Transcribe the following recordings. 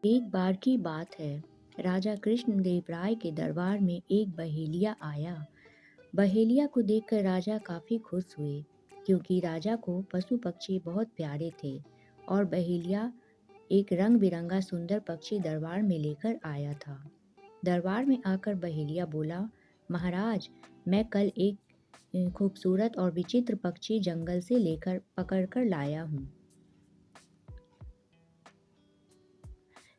एक बार की बात है। राजा कृष्णदेव राय के दरबार में एक बहेलिया आया। बहेलिया को देखकर राजा काफी खुश हुए, क्योंकि राजा को पशु पक्षी बहुत प्यारे थे। और बहेलिया एक रंग बिरंगा सुंदर पक्षी दरबार में लेकर आया था। दरबार में आकर बहेलिया बोला, महाराज, मैं कल एक खूबसूरत और विचित्र पक्षी जंगल से लेकर पकड़ कर लाया हूँ।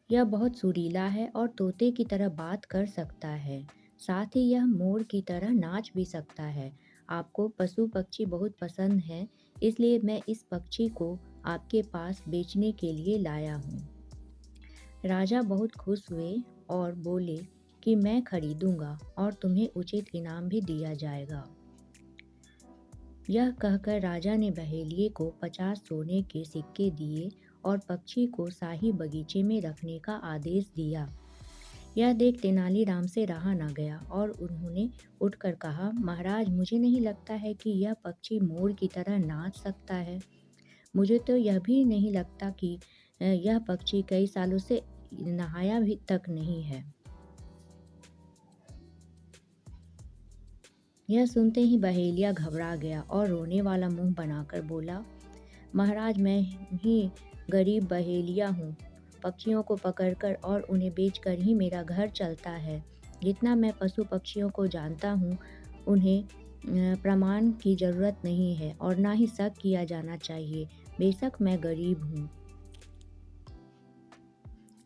यह बहुत सुरीला है और तोते की तरह बात कर सकता है। साथ ही यह मोर की तरह नाच भी सकता है। आपको पशु पक्षी बहुत पसंद है, इसलिए मैं इस पक्षी को आपके पास बेचने के लिए लाया हूँ। राजा बहुत खुश हुए और बोले कि मैं खरीदूंगा और तुम्हें उचित इनाम भी दिया जाएगा। यह कहकर राजा ने बहेलिए को 50 सोने के सिक्के दिए और पक्षी को शाही बगीचे में रखने का आदेश दिया। यह देख तेनालीराम से रहा न गया और उन्होंने उठकर कहा, महाराज, मुझे नहीं लगता है कि यह पक्षी मोर की तरह नाच सकता है। मुझे तो यह भी नहीं लगता कि यह पक्षी कई सालों से नहाया भी तक नहीं है। यह सुनते ही बहेलिया घबरा गया और रोने वाला मुंह बनाकर बोला, महाराज, मैं ही गरीब बहेलिया हूँ। पक्षियों को पकड़कर और उन्हें बेचकर ही मेरा घर चलता है। जितना मैं पशु पक्षियों को जानता हूँ, उन्हें प्रमाण की ज़रूरत नहीं है और ना ही शक किया जाना चाहिए। बेशक मैं गरीब हूँ,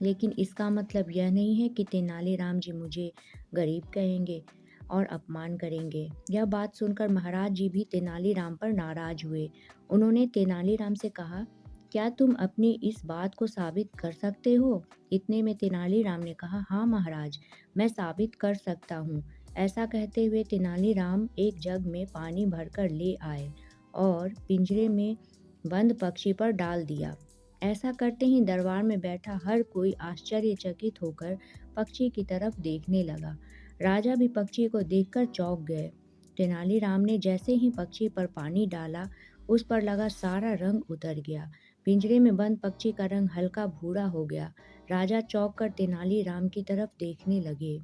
लेकिन इसका मतलब यह नहीं है कि तेनालीराम जी मुझे गरीब कहेंगे और अपमान करेंगे। यह बात सुनकर महाराज जी भी तेनालीराम पर नाराज हुए। उन्होंने तेनालीराम से कहा, क्या तुम अपनी इस बात को साबित कर सकते हो? इतने में तेनालीराम ने कहा, हाँ महाराज, मैं साबित कर सकता हूँ। ऐसा कहते हुए तेनालीराम एक जग में पानी भरकर ले आए और पिंजरे में बंद पक्षी पर डाल दिया। ऐसा करते ही दरबार में बैठा हर कोई आश्चर्यचकित होकर पक्षी की तरफ देखने लगा। राजा भी पक्षी को देखकर चौंक गए। तेनालीराम ने जैसे ही पक्षी पर पानी डाला, उस पर लगा सारा रंग उतर गया। पिंजरे में बंद पक्षी का रंग हल्का भूरा हो गया। राजा चौंक कर तेनालीराम की तरफ देखने लगे।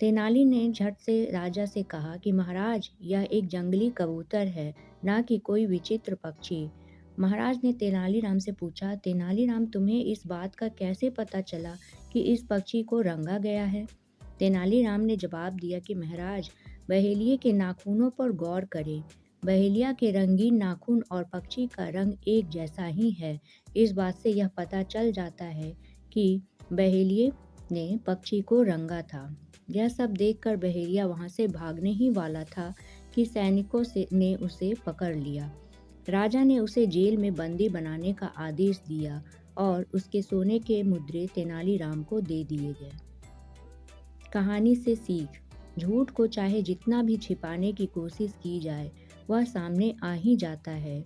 तेनाली ने झट से राजा से कहा कि महाराज, यह एक जंगली कबूतर है, ना कि कोई विचित्र पक्षी। महाराज ने तेनालीराम से पूछा, तेनालीराम, तुम्हें इस बात का कैसे पता चला कि इस पक्षी को रंगा गया है? तेनालीराम ने जवाब दिया कि महाराज, बहेलिये के नाखूनों पर गौर करें। बहेलिया के रंगीन नाखून और पक्षी का रंग एक जैसा ही है। इस बात से यह पता चल जाता है कि बहेलिये ने पक्षी को रंगा था। यह सब देखकर बहेलिया वहां से भागने ही वाला था कि सैनिकों ने उसे पकड़ लिया। राजा ने उसे जेल में बंदी बनाने का आदेश दिया और उसके सोने के मुद्रे तेनालीराम को दे दिए गए। कहानी से सीख: झूठ को चाहे जितना भी छिपाने की कोशिश की जाए, वह सामने आ ही जाता है।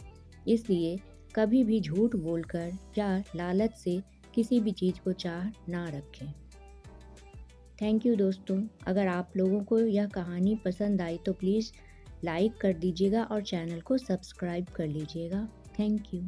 इसलिए कभी भी झूठ बोलकर या लालच से किसी भी चीज़ को चाह ना रखें। थैंक यू दोस्तों। अगर आप लोगों को यह कहानी पसंद आई तो प्लीज़ लाइक कर दीजिएगा और चैनल को सब्सक्राइब कर लीजिएगा। Thank you.